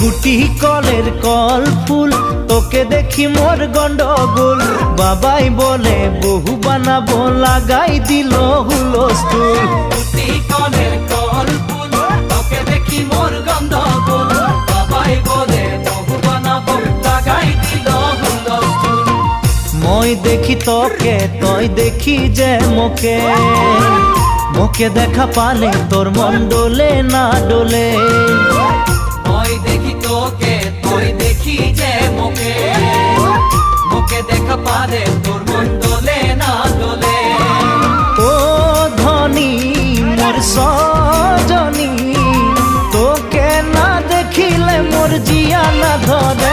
গুটি কলের কল ফুল, তোকে দেখি মোর গন্ডগোল। বাবাই বলে বহু বানাবো, লাগাই দিল হুলস্থুল। গুটি কলের কল ফুল, তোকে দেখি মোর গন্ডগোল। বাবাই বলে বহু বানাবো, লাগাই দিল হুলস্থুল। মই দেখি তোকে, তই দেখি যে মোকে, মোকে দেখা পালে তোর মন ডোলে না ডোলে। মই দেখি তোকে, তুই দেখি যে মোকে, মোকে দেখা পারে তোর মন দোলে না দোলে। ও ধনী মোর সজনী, তোকে না দেখিলে মোর জিয়া না ধরে।